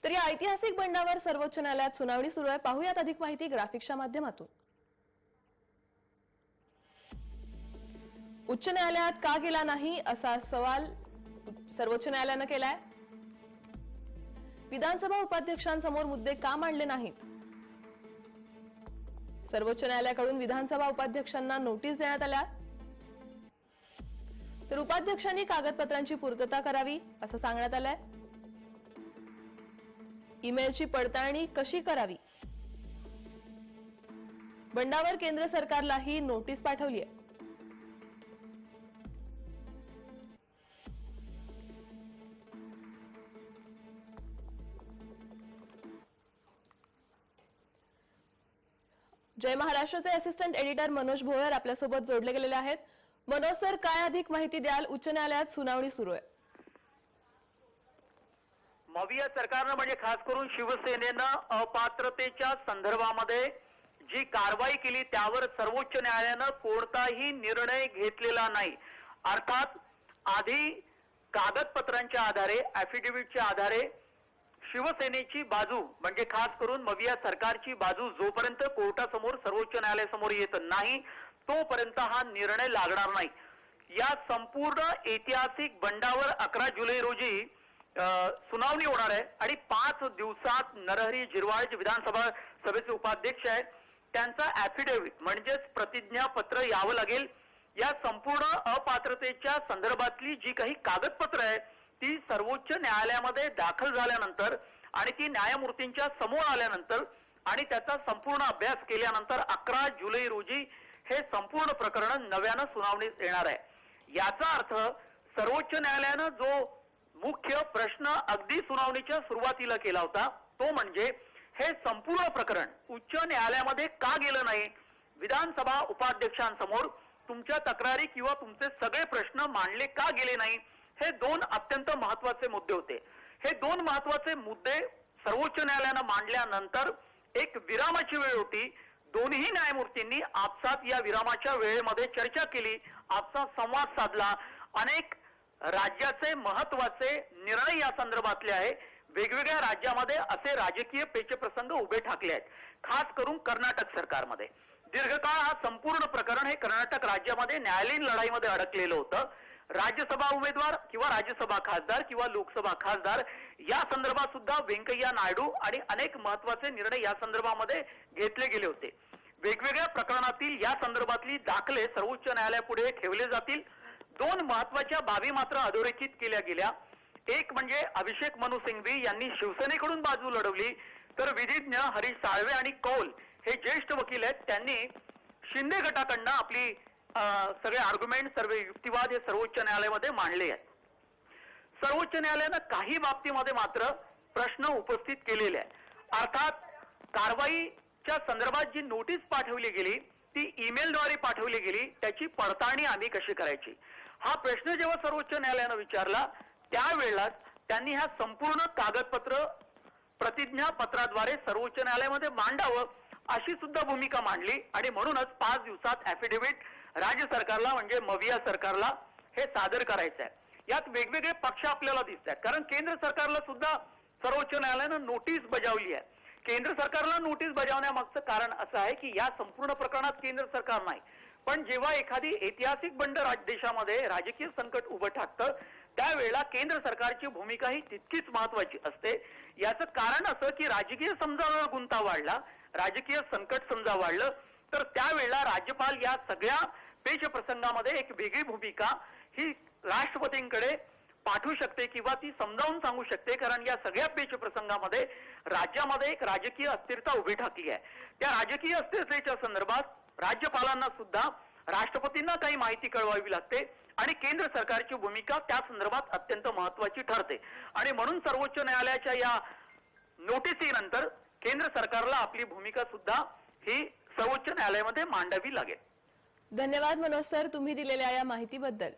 तर या ऐतिहासिक बंडावर सर्वोच्च न्यायालयात सुनावणी सुरू आहे। पाहूयात अधिक माहिती ग्राफिक्सच्या माध्यमातून। उच्च न्यायालयात का गेला नाही असा सवाल सर्वोच्च न्यायालयाने केलाय। विधानसभा उपाध्यक्षांसमोर मुद्दे का मांडले नाहीत। सर्वोच्च न्यायालयाकडून विधानसभा उपाध्यक्षांना नोटीस देण्यात आल्या, तर उपाध्यक्षांनी कागदपत्रांची पूर्तता करावी असं सांगण्यात आलंय। ईमेलची पडताळणी कशी करावी, बंडावर केंद्र सरकारलाही नोटीस पाठवली आहे। जय महाराष्ट्राचे असिस्टंट एडिटर मनोज भोयर आपल्यासोबत जोडले गेलेले आहेत। मनोज सर, काय अधिक माहिती द्याल? उच्च न्यायालयात सुनावणी सुरू आहे। मविया सरकारनं म्हणजे खास करून शिवसेनेनं अपात्रतेच्या संदर्भामध्ये जी कारवाई केली त्यावर सर्वोच्च न्यायालयानं कोणताही निर्णय घेतलेला नाही। अर्थात आधी कागदपत्रांच्या आधारे, ॲफिडेव्हिटच्या आधारे शिवसेनेची बाजू म्हणजे खास करून मविया सरकारची बाजू जोपर्यंत कोर्टासमोर सर्वोच्च न्यायालयासमोर येत नाही तोपर्यंत हा निर्णय लागणार नाही। या संपूर्ण ऐतिहासिक बंडावर 11 जुलै रोजी सुनावणी होणार आहे आणि 5 दिवसात नरहरी झिरवाळ जे विधानसभा सभेचे उपाध्यक्ष आहेत त्यांचा ॲफिडेव्हिट म्हणजेच प्रतिज्ञापत्र यावं लागेल। या संपूर्ण अपात्रतेच्या संदर्भातली जी काही कागदपत्र आहे ती सर्वोच्च न्यायालयामध्ये दाखल झाल्यानंतर आणि ती न्यायमूर्तींच्या समोर आल्यानंतर आणि त्याचा संपूर्ण अभ्यास केल्यानंतर 11 जुलै रोजी हे संपूर्ण प्रकरण नव्यानं सुनावणीस येणार आहे। याचा अर्थ सर्वोच्च न्यायालयानं जो मुख्य प्रश्न अगदी सुनावणीच्या सुरुवातीला केला होता तो म्हणजे हे संपूर्ण प्रकरण उच्च न्यायालयामध्ये का गेलं नाही। विधानसभा उपाध्यक्षांसमोर तुमच्या तक्रारी किंवा तुमचे सगळे प्रश्न मांडले का गेले नाही, हे दोन अत्यंत महत्त्वाचे मुद्दे होते। हे दोन महत्त्वाचे मुद्दे सर्वोच्च न्यायालयानं मांडल्यानंतर एक विरामाची वेळ होती। दोन्ही न्यायमूर्तींनी आपसात या विरामाच्या वेळेमध्ये चर्चा केली, आपसात संवाद साधला। अनेक राज्याचे महत्त्वाचे निर्णय या संदर्भातले आहे। वेगवेगळ्या राज्यामध्ये असे राजकीय पेचप्रसंग उभे ठाकले आहेत। खास करून कर्नाटक सरकारमध्ये दीर्घकाळ हा संपूर्ण प्रकरण हे कर्नाटक राज्यामध्ये न्यायालयीन लढाईमध्ये अडकलेलं होतं। राज्यसभा उमेदवार किंवा राज्यसभा खासदार किंवा लोकसभा खासदार या संदर्भात सुद्धा व्यंकय्या नायडू आणि अनेक महत्त्वाचे निर्णय या संदर्भामध्ये घेतले गेले होते। वेगवेगळ्या प्रकरणातील या संदर्भातली दाखले सर्वोच्च न्यायालयापुढे ठेवले जातील। दोन महत्त्वाच्या बाबी मात्र अधोरेखित केल्या गेल्या। एक म्हणजे अभिषेक मनु सिंघवी यांनी शिवसेनेकडून बाजू लढवली, तर विधिज्ञ हरीश साळवे आणि कौल हे ज्येष्ठ वकील आहेत त्यांनी शिंदे गटाकडनं आपली सगळे आर्ग्युमेंट, सर्व युक्तिवाद हे सर्वोच्च न्यायालयामध्ये मांडले आहेत। सर्वोच्च न्यायालयानं काही बाबतीमध्ये मात्र प्रश्न उपस्थित केलेले आहेत। अर्थात कारवाईच्या संदर्भात जी नोटीस पाठवली गेली ती ईमेलद्वारे पाठवली गेली, त्याची पडताळणी आम्ही कशी करायची हा प्रश्न जेव्हा सर्वोच्च न्यायालयानं विचारला त्यावेळेला त्यांनी हा संपूर्ण कागदपत्र प्रतिज्ञापत्राद्वारे सर्वोच्च न्यायालयामध्ये मांडावं अशी सुद्धा भूमिका मांडली आणि म्हणूनच 5 दिवसात ॲफिडेव्हिट राज्य सरकारला म्हणजे मविया सरकारला हे सादर करायचं आहे। यात वेगवेगळे पक्ष आपल्याला दिसत आहेत, कारण केंद्र सरकारला सुद्धा सर्वोच्च न्यायालयानं नोटीस बजावली आहे। केंद्र सरकारला नोटीस बजावण्यामागचं कारण असं आहे की या संपूर्ण प्रकरणात केंद्र सरकार नाही, पण जेव्हा एखादी ऐतिहासिक बंड देशामध्ये राजकीय संकट उभं ठाकतं त्यावेळेला केंद्र सरकारची भूमिका ही तितकीच महत्त्वाची असते। याचं कारण असं की राजकीय समजा गुंता वाढला, राजकीय संकट समजा वाढलं तर त्यावेळेला राज्यपाल या सगळ्या पेच प्रसंगामध्ये एक वेगळी भूमिका ही राष्ट्रपतींकडे पाठवू शकते किंवा ती समजावून सांगू शकते, कारण या सगळ्या पेच प्रसंगामध्ये राज्यामध्ये एक राजकीय अस्थिरता उभी ठाकली आहे। त्या राजकीय अस्थिरतेच्या संदर्भात राज्यपालांना सुद्धा राष्ट्रपतींना काही माहिती कळवावी लागते आणि केंद्र सरकारची भूमिका त्या संदर्भात अत्यंत महत्त्वाची ठरते आणि म्हणून सर्वोच्च न्यायालयाच्या या नोटीसीनंतर केंद्र सरकारला आपली भूमिका सुद्धा ही सर्वोच्च न्यायालयामध्ये मांडावी लागेल। धन्यवाद मनोज सर, तुम्ही दिलेल्या या माहितीबद्दल।